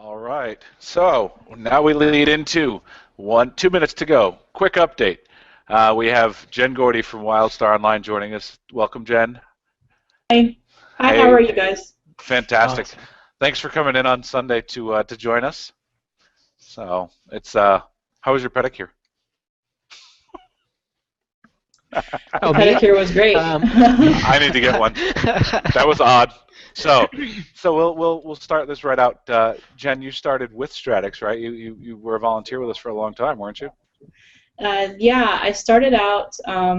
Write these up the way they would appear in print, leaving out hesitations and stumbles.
All right. So now we lead into 2 minutes to go. Quick update. We have Jen Gordy from WildStar Online joining us. Welcome, Jen. Hi. Hi, how are Hey, you guys? fantastic. Awesome. Thanks for coming in on Sunday to join us. So it's how was your pedicure? The Oh, me? pedicure was great. Um, I need to get one. That was odd. So, so we'll start this right out. Jen, you started with Stratics, right? You were a volunteer with us for a long time, weren't you? Yeah, I started out uh,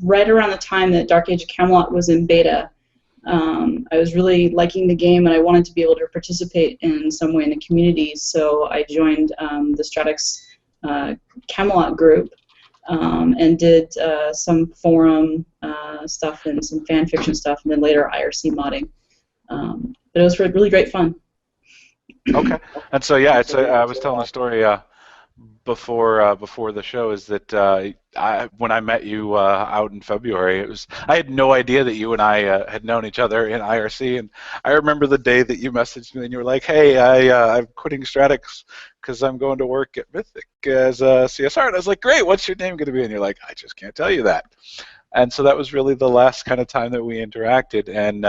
right around the time that Dark Age of Camelot was in beta. I was really liking the game, and I wanted to be able to participate in some way in the community, so I joined the Stratics Camelot group and did some forum stuff and some fan fiction stuff, and then later IRC modding. But it was really great fun. Okay. And so yeah, I was telling the story before the show is that when I met you out in February, I had no idea that you and I had known each other in IRC, and I remember the day that you messaged me and you were like, "Hey, I'm quitting Stratics because I'm going to work at Mythic as a CSR," and I was like, "Great, what's your name going to be?" And you're like, "I just can't tell you that." And so that was really the last kind of time that we interacted, and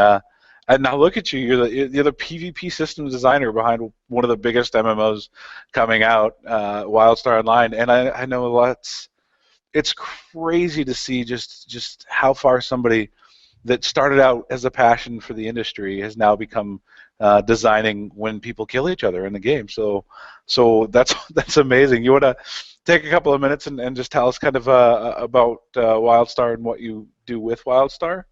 now look at you. You're the PvP systems designer behind one of the biggest MMOs coming out, WildStar Online. And I know it's crazy to see just how far somebody that started out as a passion for the industry has now become designing when people kill each other in the game. So that's amazing. You want to take a couple of minutes and just tell us kind of about WildStar and what you do with WildStar?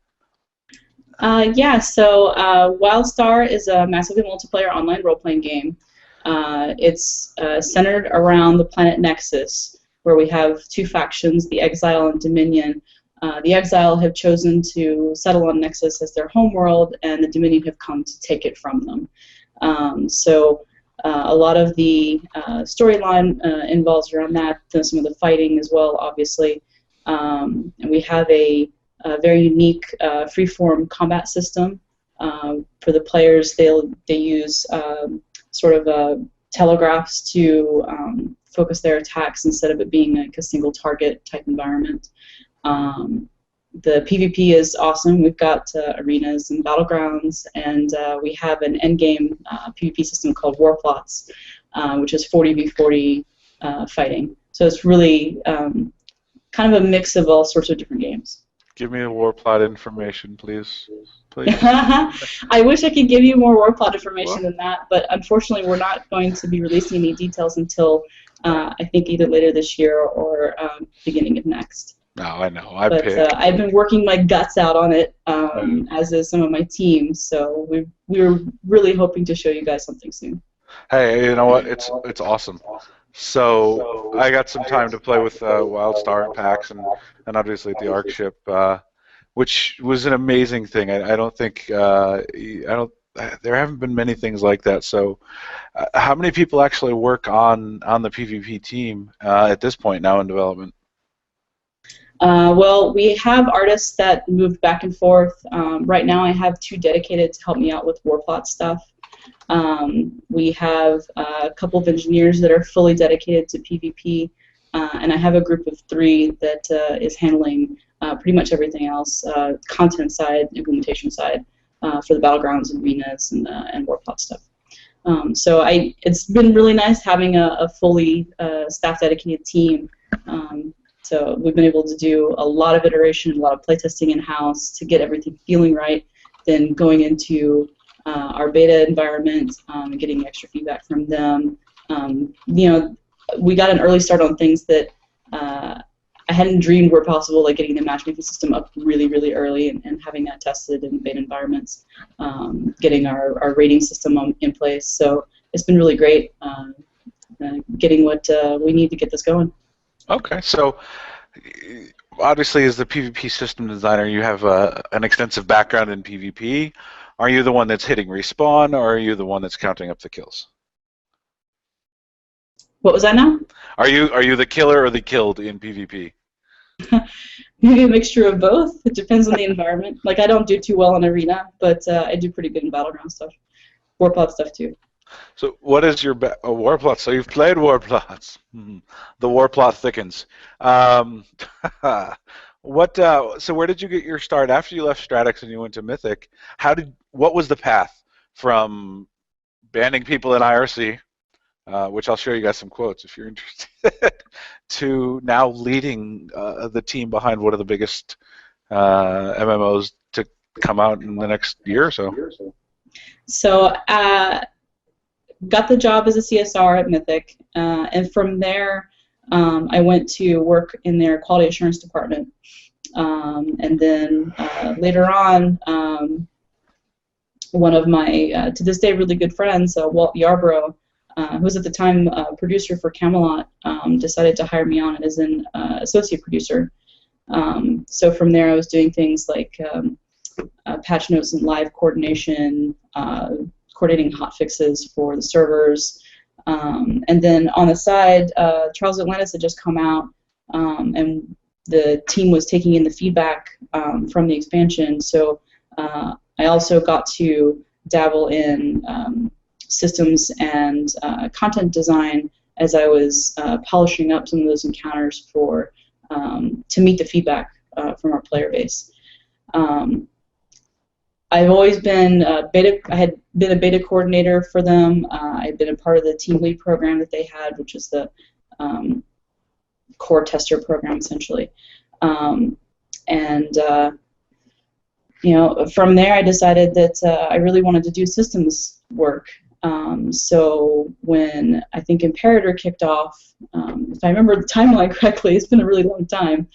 Yeah, so WildStar is a massively multiplayer online role-playing game. It's centered around the planet Nexus, where we have two factions, the Exile and Dominion. The Exile have chosen to settle on Nexus as their homeworld, and the Dominion have come to take it from them. A lot of the storyline involves around that, some of the fighting as well, obviously. And we have a very unique freeform combat system. For the players, they use sort of telegraphs to focus their attacks instead of it being like a single target type environment. The PvP is awesome. We've got arenas and battlegrounds, and we have an endgame PvP system called War Plots, which is 40v40 fighting. So it's really kind of a mix of all sorts of different games. Give me the war plot information, please. Please. I wish I could give you more war plot information Well, than that, but unfortunately we're not going to be releasing any details until I think either later this year or beginning of next. no, I know. I But pick. I've been working my guts out on it, as is some of my team, so we're really hoping to show you guys something soon. Hey, you know what? It's awesome. So I got some time to play with WildStar and PAX and obviously the Arc ship, which was an amazing thing. I don't think I don't. There haven't been many things like that. So, how many people actually work on the PvP team at this point now in development? Well, we have artists that move back and forth. Right now I have two dedicated to help me out with warplot stuff. We have a couple of engineers that are fully dedicated to PvP, and I have a group of three that is handling pretty much everything else, content side, implementation side, for the battlegrounds and arenas and warplot stuff. It's been really nice having a fully staff dedicated team. So we've been able to do a lot of iteration, a lot of playtesting in-house to get everything feeling right, then going into our beta environment and getting extra feedback from them. We got an early start on things that I hadn't dreamed were possible, like getting the matchmaking system up really, really early and having that tested in beta environments, getting our rating system in place. So it's been really great getting what we need to get this going. Okay, so obviously as the PvP system designer, you have an extensive background in PvP. Are you the one that's hitting respawn, or are you the one that's counting up the kills? What was that now? Are you the killer or the killed in PvP? Maybe a mixture of both. It depends on the environment. Like, I don't do too well in arena, but I do pretty good in battleground stuff. Warplot stuff too. So what is your war plot? So you've played war plots. The war plot thickens. Um, what? So where did you get your start after you left Stratix and you went to Mythic? What was the path from banning people in IRC, which I'll show you guys some quotes if you're interested, to now leading the team behind one of the biggest MMOs to come out in the next year or so? So got the job as a CSR at Mythic, and from there I went to work in their quality assurance department. And then later on, one of my, to this day, really good friends, Walt Yarbrough, who was at the time producer for Camelot, decided to hire me on as an associate producer. So from there, I was doing things like patch notes and live coordination, coordinating hotfixes for the servers. And then on the side, Charles Atlantis had just come out, and the team was taking in the feedback from the expansion. So I also got to dabble in systems and content design as I was polishing up some of those encounters for to meet the feedback from our player base. I've always been I had been a beta coordinator for them. I'd been a part of the team lead program that they had, which is the core tester program essentially. You know, from there I decided that I really wanted to do systems work. So when I think Imperator kicked off, if I remember the timeline correctly, it's been a really long time,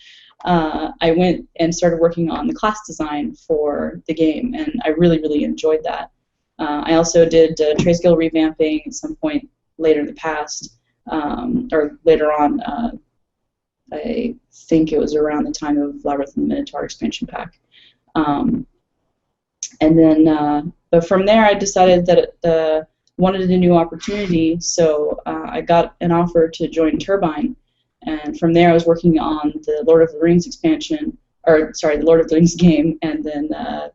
I went and started working on the class design for the game, and I really, really enjoyed that. I also did Trade Skill revamping at some point later in the past, or later on, I think it was around the time of Labyrinth and the Minotaur expansion pack. And then, but from there, I decided that wanted a new opportunity, so I got an offer to join Turbine, and from there, I was working on the Lord of the Rings expansion, or sorry, the Lord of the Rings game, and then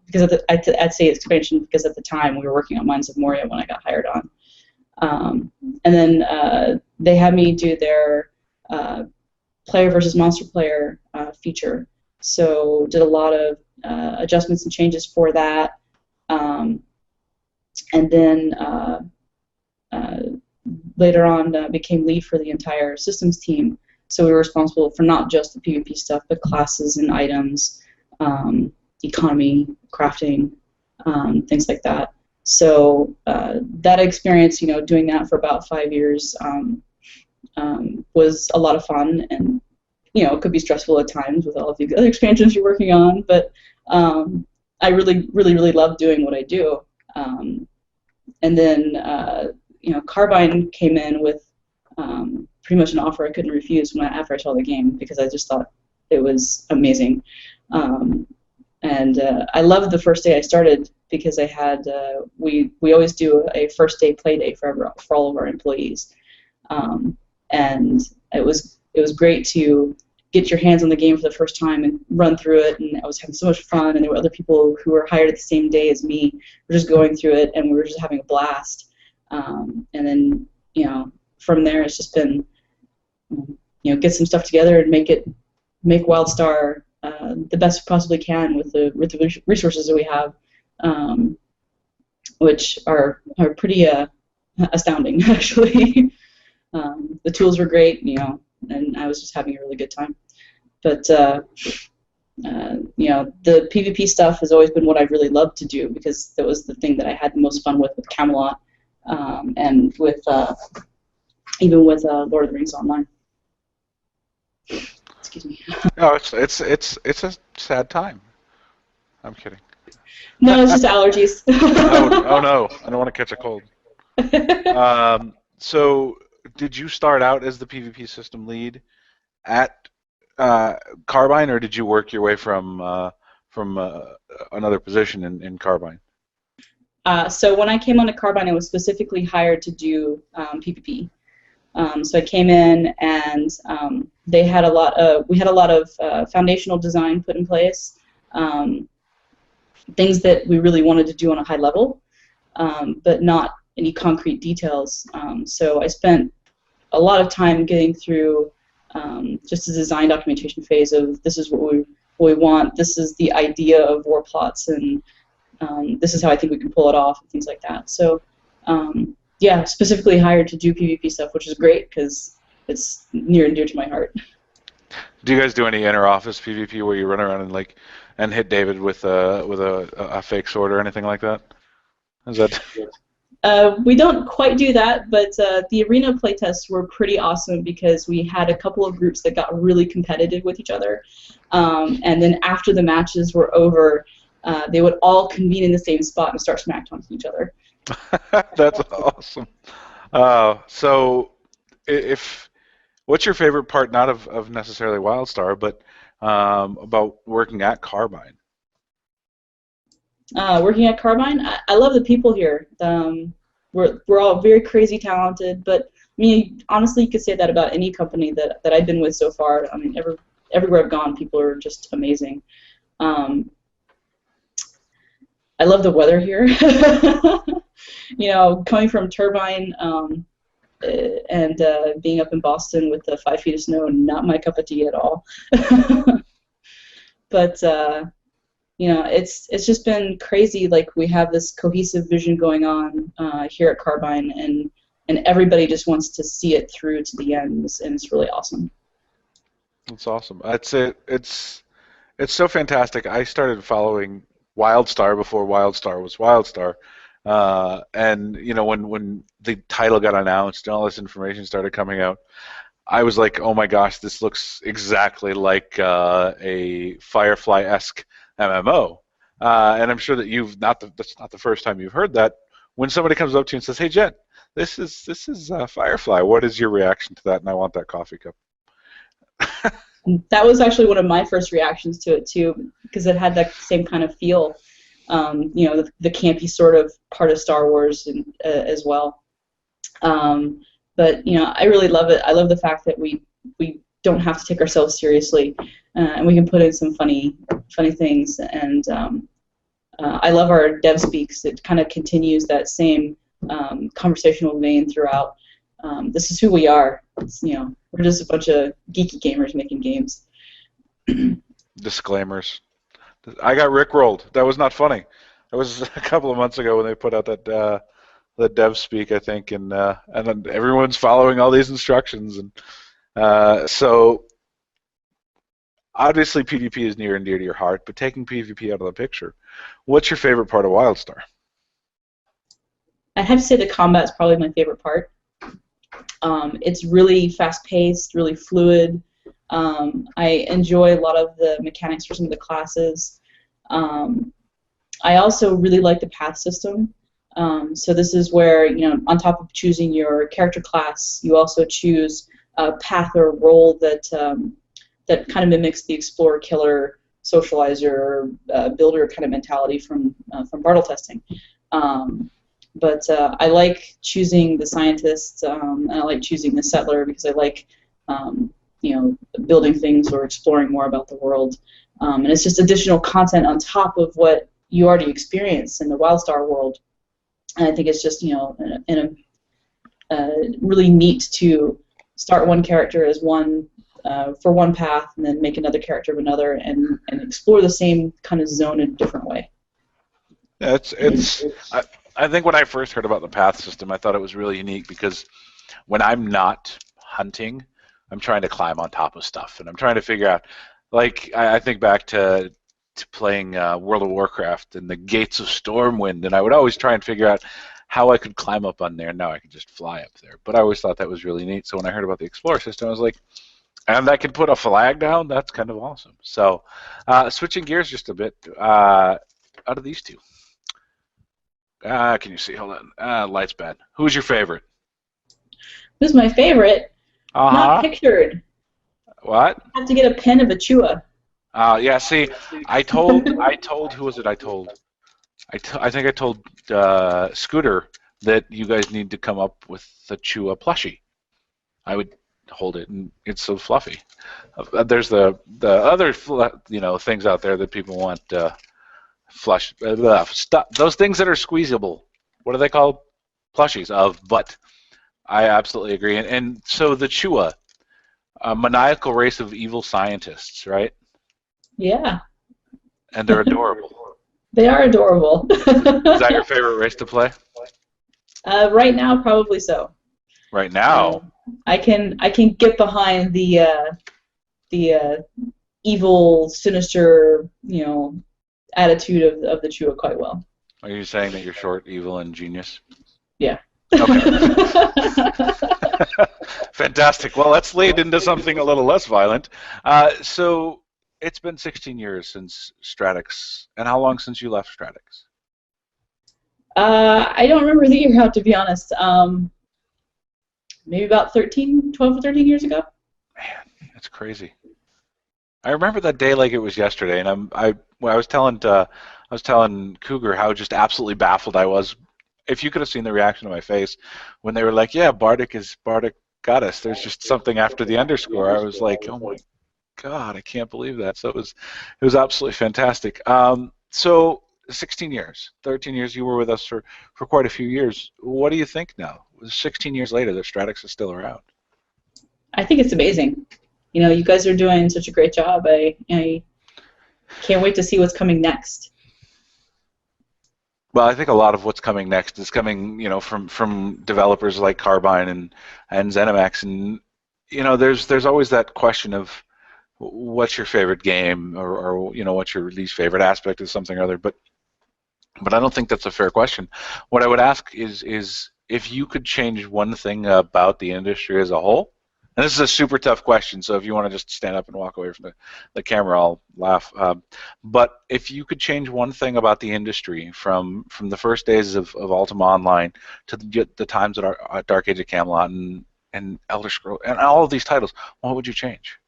because I'd say expansion because at the time we were working on Mines of Moria when I got hired on, and then they had me do their player versus monster player feature. So did a lot of adjustments and changes for that, and then later on became lead for the entire systems team. So we were responsible for not just the PvP stuff, but classes and items, economy, crafting, things like that. So that experience, you know, doing that for about 5 years was a lot of fun, and you know, it could be stressful at times with all of the other expansions you're working on, but I really, really, really love doing what I do. And then, you know, Carbine came in with pretty much an offer I couldn't refuse after I saw the game, because I just thought it was amazing. And I loved the first day I started because I had we always do a first day play day for all of our employees, and it was great to get your hands on the game for the first time and run through it, and I was having so much fun, and there were other people who were hired at the same day as me. We're just going through it, and we were just having a blast. And then, you know, from there it's just been, you know, get some stuff together and make WildStar the best we possibly can with the resources that we have, which are pretty astounding actually. The tools were great, you know, and I was just having a really good time. But you know, the PvP stuff has always been what I really loved to do, because that was the thing that I had the most fun with Camelot, and with even with Lord of the Rings Online. Excuse me. No, it's a sad time. I'm kidding. No, it's just allergies. Oh no, I don't want to catch a cold. So, did you start out as the PvP system lead at Carbine, or did you work your way from another position in Carbine? So when I came onto Carbine, I was specifically hired to do PvP. So I came in, and they had we had a lot of foundational design put in place, things that we really wanted to do on a high level. but not any concrete details. So I spent a lot of time getting through just the design documentation phase of this is what we want, this is the idea of war plots, and this is how I think we can pull it off, and things like that. So yeah, specifically hired to do PvP stuff, which is great because it's near and dear to my heart. Do you guys do any inter-office PvP where you run around and hit David with a fake sword or anything like that? Is that We don't quite do that, but the arena playtests were pretty awesome because we had a couple of groups that got really competitive with each other. And then after the matches were over, they would all convene in the same spot and start smack talking each other. that's awesome. So if what's your favorite part, not of necessarily WildStar, but about working at Carbine? Working at Carbine, I love the people here. We're all very crazy talented, but I mean, honestly, you could say that about any company that I've been with so far. I mean, everywhere I've gone, people are just amazing. I love the weather here. You know, coming from Turbine and being up in Boston with the 5 feet of snow, not my cup of tea at all. But you know, it's just been crazy. Like, we have this cohesive vision going on here at Carbine, and everybody just wants to see it through to the end, and it's really awesome. That's awesome. That's it. It's so fantastic. I started following WildStar before WildStar was WildStar, and you know when the title got announced and all this information started coming out, I was like, oh my gosh, this looks exactly like a Firefly-esque MMO. And I'm sure that that's not the first time you've heard that. When somebody comes up to you and says, "Hey, Jen, this is Firefly," what is your reaction to that? And I want that coffee cup. That was actually one of my first reactions to it too, because it had that same kind of feel. You know, the campy sort of part of Star Wars as well. But you know, I really love it. I love the fact that we don't have to take ourselves seriously, and we can put in some funny things. And I love our dev speaks. It kind of continues that same conversational vein throughout. This is who we are. It's, you know, we're just a bunch of geeky gamers making games. Disclaimers. I got rickrolled. That was not funny. That was a couple of months ago when they put out that the dev speak, I think, and then everyone's following all these instructions, and so obviously PvP is near and dear to your heart. But taking PvP out of the picture, what's your favorite part of WildStar? I have to say the combat is probably my favorite part. It's really fast-paced, really fluid. I enjoy a lot of the mechanics for some of the classes. I also really like the path system. So this is where, you know, on top of choosing your character class, you also choose a path or role that that kind of mimics the explorer, killer, socializer, builder kind of mentality from Bartle testing. But I like choosing the scientist, and I like choosing the settler because I like, you know, building things or exploring more about the world. And it's just additional content on top of what you already experienced in the WildStar world. And I think it's just, you know, really neat to start one character as one for one path, and then make another character of another, and explore the same kind of zone in a different way. Yeah, I think when I first heard about the path system, I thought it was really unique because when I'm not hunting, I'm trying to climb on top of stuff, and I'm trying to figure out, like, I think back to playing World of Warcraft and the Gates of Stormwind, and I would always try and figure out how I could climb up on there. Now I can just fly up there. But I always thought that was really neat. So when I heard about the Explorer system, I was like, and I can put a flag down? That's kind of awesome. So switching gears just a bit, out of these two, can you see? Hold on. Light's bad. Who's your favorite? Who's my favorite? Not pictured. What? I have to get a pen of a Chua. Yeah, see, I told, who was it I told? I think I told Scooter that you guys need to come up with the Chua plushie. I would hold it, and it's so fluffy. There's the other, you know, things out there that people want, those things that are squeezable. what are they called? Plushies of, but I absolutely agree. And so the Chua, a maniacal race of evil scientists, right? Yeah, And they're adorable. they are adorable. Is that your favorite race to play? Right now, probably so. Right Uh, now? I can get behind the evil, sinister, attitude of the Chua quite well. Are you saying that you're short, evil, and genius? Yeah. Okay. Fantastic. Well, let's lead into something a little less violent. So it's been 16 years since Stratix. And how long since you left Stratix? I don't remember the year out, to be honest. Maybe about 12 or 13 years ago. Man, that's crazy. I remember that day like it was yesterday, and I was telling Cougar how just absolutely baffled I was. If you could have seen the reaction on my face when they were like, "Yeah, Bardic got us." There's just something after the underscore. I was like, "Oh my God, I can't believe that." So it was absolutely fantastic. So 16 years, 13 years, you were with us for quite a few years. What do you think now? 16 years later, that Stratix is still around. I think it's amazing. You guys are doing such a great job. I can't wait to see what's coming next. Well, I think a lot of what's coming next is coming, from developers like Carbine and ZeniMax, and there's always that question of what's your favorite game, or what's your least favorite aspect of something or other. But I don't think that's a fair question. What I would ask is if you could change one thing about the industry as a whole, and this is a super tough question, so if you want to just stand up and walk away from the camera, I'll laugh. But if you could change one thing about the industry from the first days of Ultima Online to the times at Dark Age of Camelot and Elder Scrolls and all of these titles, what would you change?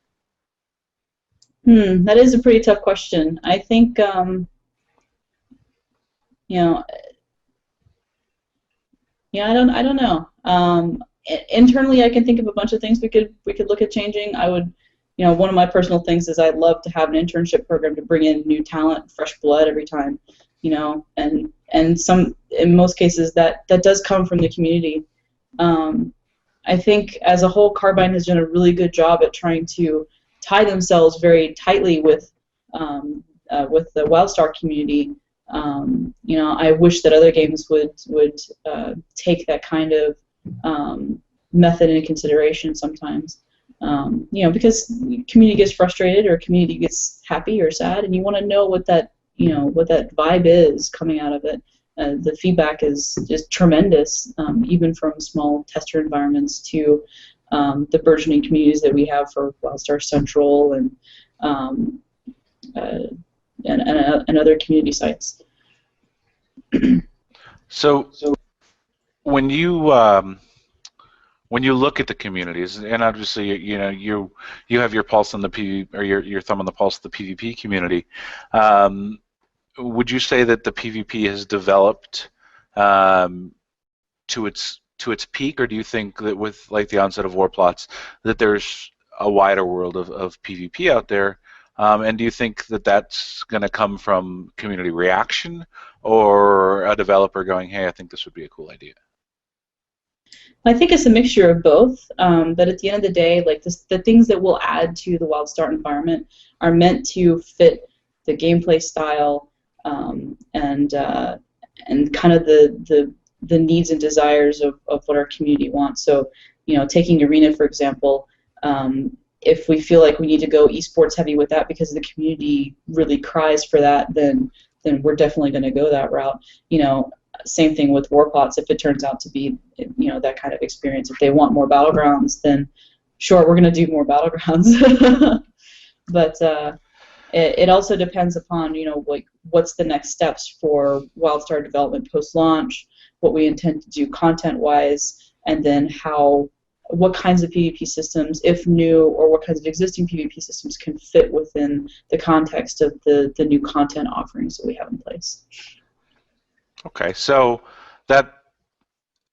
That is a pretty tough question. I think, you know, I don't know. Internally, I can think of a bunch of things we could look at changing. I would, one of my personal things is I'd love to have an internship program to bring in new talent, fresh blood every time, and some in most cases that does come from the community. I think as a whole, Carbine has done a really good job at trying to tie themselves very tightly with the WildStar community. I wish that other games would take that kind of method into consideration sometimes. Because community gets frustrated or community gets happy or sad, and you want to know what that vibe is coming out of it. The feedback is just tremendous, even from small tester environments to the burgeoning communities that we have for WildStar Central um, uh, and other community sites. So when you look at the communities, and obviously you have your pulse on the PvP, or your thumb on the pulse of the PvP community, would you say that the PvP has developed to its peak, or do you think that with like the onset of war plots that there's a wider world of PvP out there? And do you think that that's going to come from community reaction or a developer going, "Hey, I think this would be a cool idea"? I think it's a mixture of both, but at the end of the day, like the things that we'll add to the WildStar environment are meant to fit the gameplay style and kind of the needs and desires of what our community wants. So, taking Arena, for example, if we feel like we need to go esports heavy with that because the community really cries for that, then we're definitely going to go that route. Same thing with Warplots. If it turns out to be, that kind of experience, if they want more battlegrounds, then sure, we're going to do more battlegrounds. But it also depends upon, like what's the next steps for WildStar development post-launch, what we intend to do content-wise, and then what kinds of PvP systems, if new, or what kinds of existing PvP systems can fit within the context of the new content offerings that we have in place. Okay, so that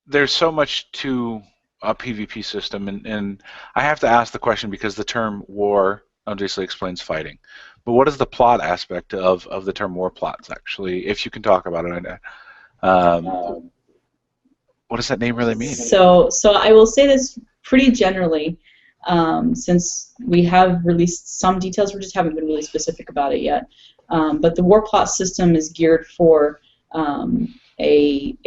there's so much to a PvP system, and I have to ask the question because the term war obviously explains fighting, but what is the plot aspect of the term war plots, actually, if you can talk about it? What does that name really mean? So I will say this pretty generally, since we have released some details, we just haven't been really specific about it yet. But the war plot system is geared for a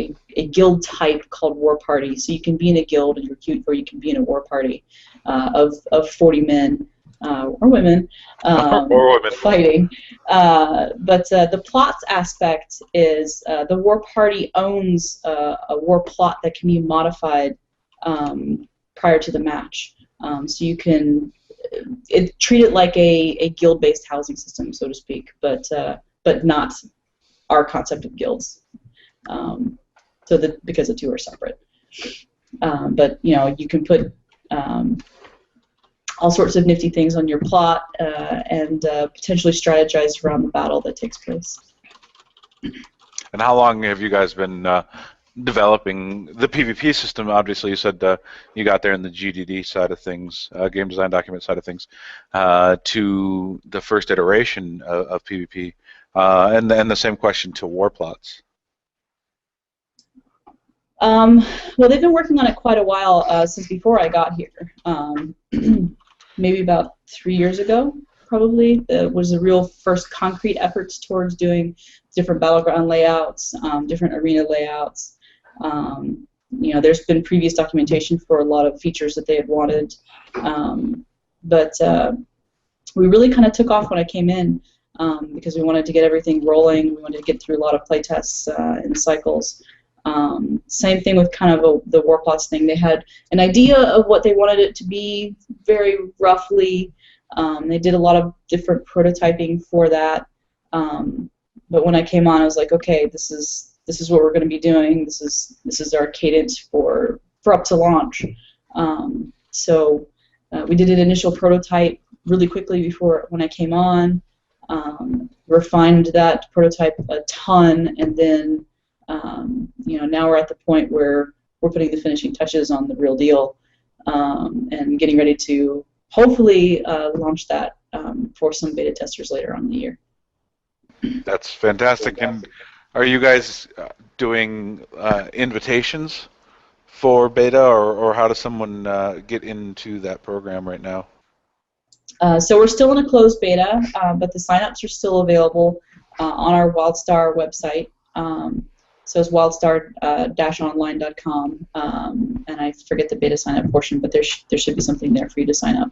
guild type called war party. So you can be in a guild and recruit, or you can be in a war party of 40 men or women Or women. fighting. But the plots aspect is the war party owns a war plot that can be modified prior to the match. So you can treat it like a guild-based housing system, so to speak, but not our concept of guilds. Because the two are separate. But you can put all sorts of nifty things on your plot and potentially strategize around the battle that takes place. And how long have you guys been developing the PvP system? Obviously, you said you got there in the GDD side of things, game design document side of things, to the first iteration of PvP, and the same question to war plots. Well, they've been working on it quite a while, since before I got here. Maybe about 3 years ago, probably, was the real first concrete efforts towards doing different battleground layouts, different arena layouts. There's been previous documentation for a lot of features that they had wanted, but we really kind of took off when I came in, because we wanted to get everything rolling. We wanted to get through a lot of playtests and cycles. Same thing with kind of the war plots thing. They had an idea of what they wanted it to be, very roughly. They did a lot of different prototyping for that. But when I came on, I was like, okay, this is what we're going to be doing. This is our cadence for up to launch. So we did an initial prototype really quickly before when I came on. Refined that prototype a ton, and then now we're at the point where we're putting the finishing touches on the real deal, and getting ready to hopefully launch that for some beta testers later on in the year. That's fantastic. And are you guys doing invitations for beta, or how does someone get into that program right now? So we're still in a closed beta, but the signups are still available on our WildStar website. So it's wildstar-online.com, and I forget the beta sign-up portion, but there should be something there for you to sign up.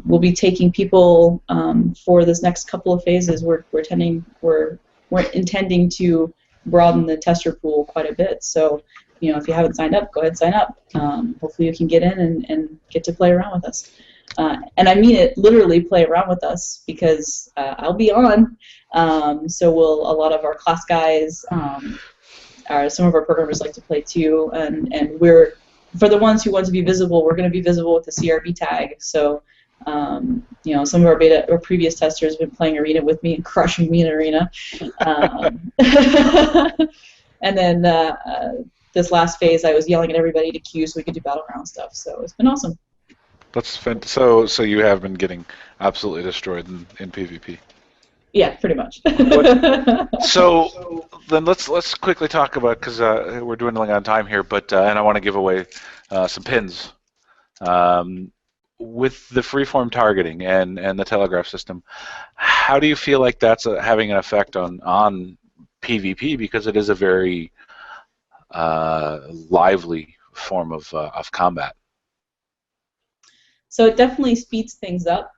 We'll be taking people for this next couple of phases. We're intending to broaden the tester pool quite a bit. So if you haven't signed up, go ahead and sign up. Hopefully you can get in and get to play around with us. And I mean it, literally play around with us, because I'll be on. So will a lot of our class guys, some of our programmers like to play too, and we're, for the ones who want to be visible, we're going to be visible with the CRB tag. So some of our beta or previous testers have been playing Arena with me and crushing me in Arena. And then this last phase, I was yelling at everybody to queue so we could do battleground stuff. So it's been awesome. That's fantastic. So you have been getting absolutely destroyed in PvP. Yeah, pretty much. So then let's quickly talk about, because we're dwindling on time here, but and I want to give away some pins. With the freeform targeting and the telegraph system, how do you feel like that's having an effect on PvP, because it is a very lively form of combat? So it definitely speeds things up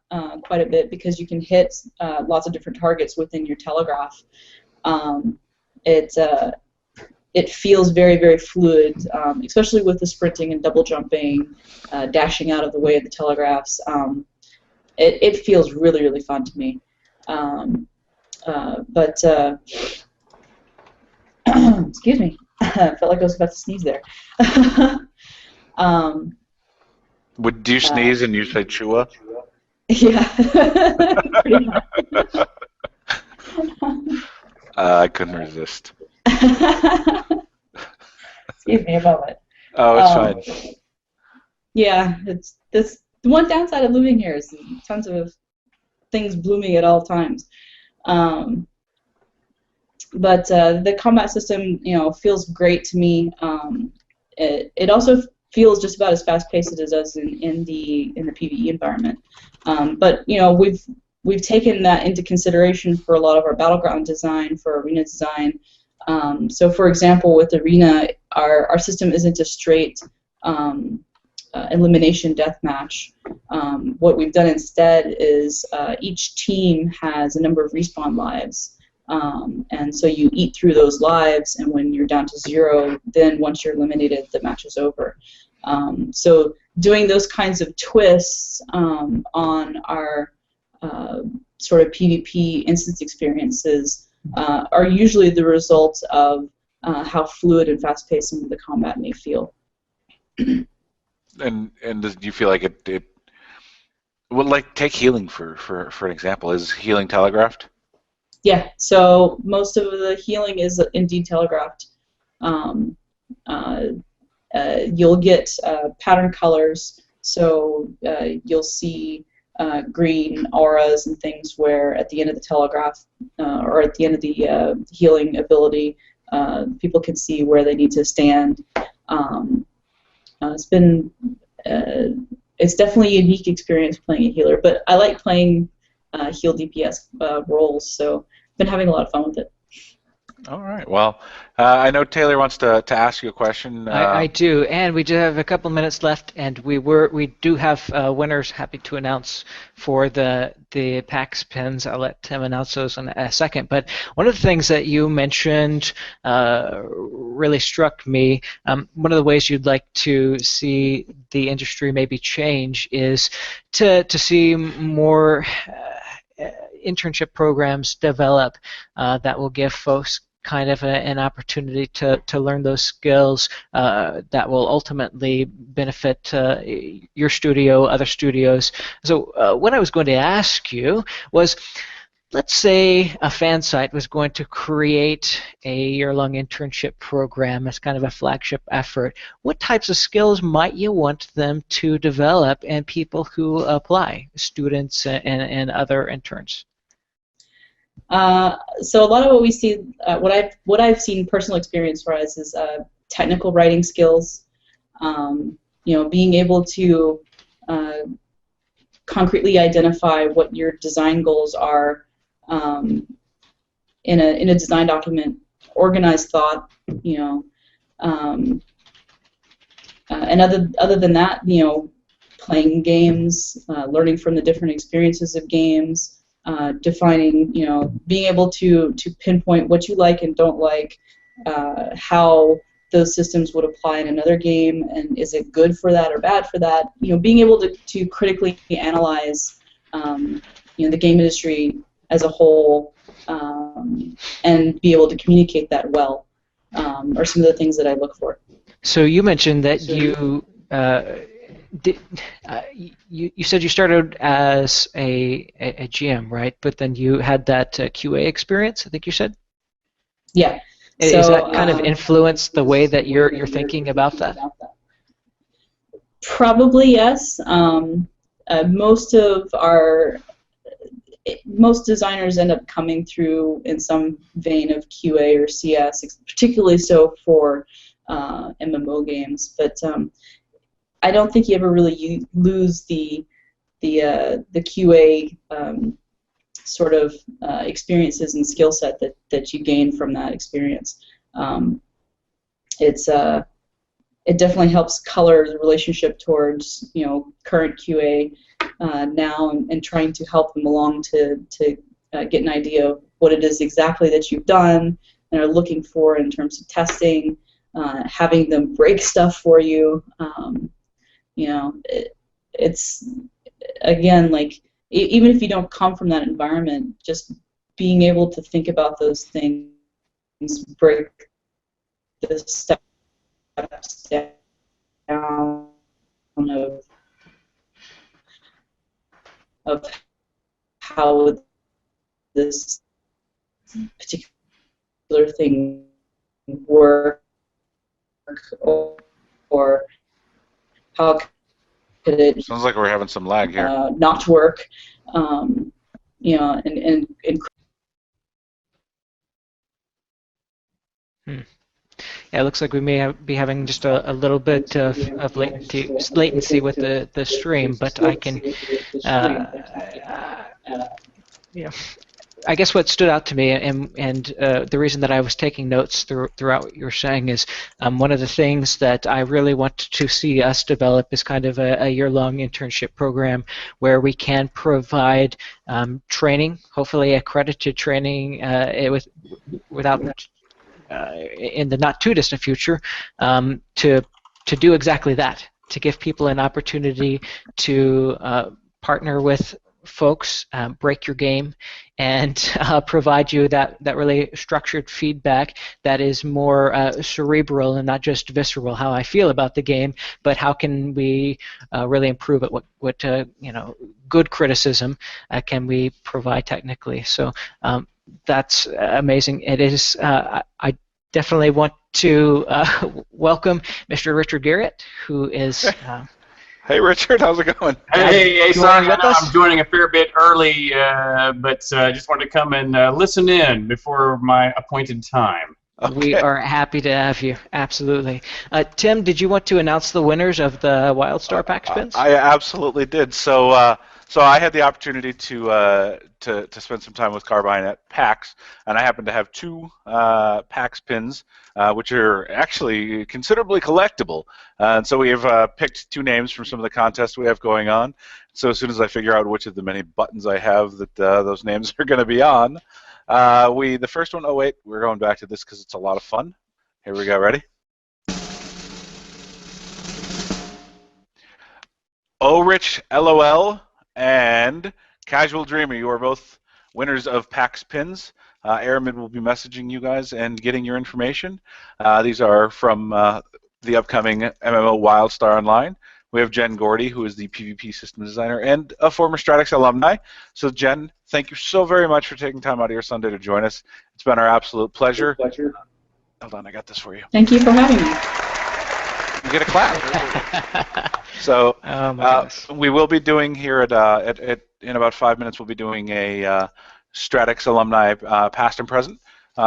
quite a bit, because you can hit lots of different targets within your telegraph. It feels very, very fluid, especially with the sprinting and double jumping, dashing out of the way of the telegraphs. It feels really, really fun to me. Excuse me, I felt like I was about to sneeze there. Do you sneeze and you say chua? Yeah, pretty much. I couldn't resist. Excuse me a moment. Oh, it's fine. Yeah, it's this. The one downside of living here is tons of things blooming at all times. the combat system, feels great to me. It also feels just about as fast-paced as it does in the PvE environment. But we've taken that into consideration for a lot of our battleground design, for arena design. So, for example, with Arena, our system isn't a straight elimination deathmatch. What we've done instead is each team has a number of respawn lives. And so you eat through those lives, and when you're down to 0, then once you're eliminated, the match is over. So doing those kinds of twists on our sort of PvP instance experiences are usually the result of how fluid and fast-paced some of the combat may feel. And do you feel like it well, like take healing for an example. Is healing telegraphed? Yeah, so most of the healing is indeed telegraphed. You'll get pattern colors, so you'll see green auras and things where at the end of the telegraph or at the end of the healing ability, people can see where they need to stand. It's definitely a unique experience playing a healer, but I like playing heal DPS roles, so I've been having a lot of fun with it. All right. Well, I know Taylor wants to ask you a question. I do, and we do have a couple minutes left, and we do have winners happy to announce for the PAX pins. I'll let Tim announce those in a second. But one of the things that you mentioned really struck me. One of the ways you'd like to see the industry maybe change is to see more internship programs develop that will give folks kind of an opportunity to learn those skills that will ultimately benefit your studio, other studios. So what I was going to ask you was, let's say a fan site was going to create a year-long internship program as kind of a flagship effort. What types of skills might you want them to develop and people who apply, students and other interns? So a lot of what we see, what I've seen personal experience-wise is technical writing skills. Being able to concretely identify what your design goals are in a design document, organized thought. And other than that, playing games, learning from the different experiences of games. Defining, being able to pinpoint what you like and don't like, how those systems would apply in another game, and is it good for that or bad for that? Being able to critically analyze, the game industry as a whole, and be able to communicate that well, are some of the things that I look for. So you mentioned that you said you started as a GM, right? But then you had that QA experience, I think you said? Yeah. Is that kind of influenced the way that you're thinking about that? Probably, yes. Most designers end up coming through in some vein of QA or CS, particularly so for MMO games. But I don't think you ever really lose the QA sort of experiences and skill set that you gain from that experience. It definitely helps color the relationship towards current QA now, and trying to help them along to get an idea of what it is exactly that you've done and are looking for in terms of testing, having them break stuff for you. It's again, like, even if you don't come from that environment, just being able to think about those things, break the steps down of how this particular thing work, or how could it Sounds like we're having some lag here. not work, and Yeah, it looks like we may be having just a little bit of latency with the stream, but I can, you know, I guess what stood out to me, and the reason that I was taking notes throughout what you were saying is one of the things that I really want to see us develop is kind of a year-long internship program where we can provide training, hopefully accredited training without in the not too distant future, to do exactly that, to give people an opportunity to partner with folks, break your game, and provide you that really structured feedback that is more cerebral and not just visceral, how I feel about the game, but how can we really improve it, what good criticism can we provide technically. So that's amazing. It is. I definitely want to welcome Mr. Richard Garrett, who is. Hey, Richard, how's it going? Hey, sorry, with us? I'm joining a fair bit early, but just wanted to come and listen in before my appointed time. Okay. We are happy to have you. Absolutely. Tim, did you want to announce the winners of the WildStar pack spins? I absolutely did. So I had the opportunity to spend some time with Carbine at PAX, and I happened to have two PAX pins, which are actually considerably collectible. And so we have picked two names from some of the contests we have going on. So as soon as I figure out which of the many buttons I have that those names are going to be on, the first one, oh wait, we're going back to this because it's a lot of fun. Here we go, ready? Oh, Rich, LOL, and Casual Dreamer, you are both winners of PAX pins. Airman will be messaging you guys and getting your information. These are from the upcoming MMO WildStar Online. We have Jen Gordy, who is the PvP system designer and a former Stratics alumni. So Jen, thank you so very much for taking time out of your Sunday to join us. It's been our absolute pleasure. Hold on, I got this for you. Thank you for having me. You get a clap. So we will be doing here in about 5 minutes. We'll be doing a Stratics alumni past and present.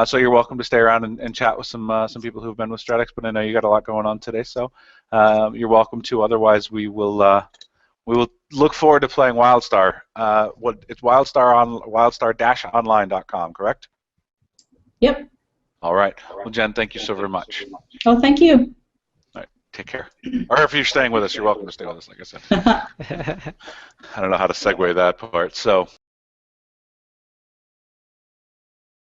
So you're welcome to stay around and chat with some people who've been with Stratics. But I know you got a lot going on today, so you're welcome to. Otherwise, we will look forward to playing WildStar. It's WildStar-online.com, correct? Yep. All right. Well, Jen, thank you so very much. Oh, thank you. Take care. Or if you're staying with us, you're welcome to stay with us, like I said. I don't know how to segue that part. So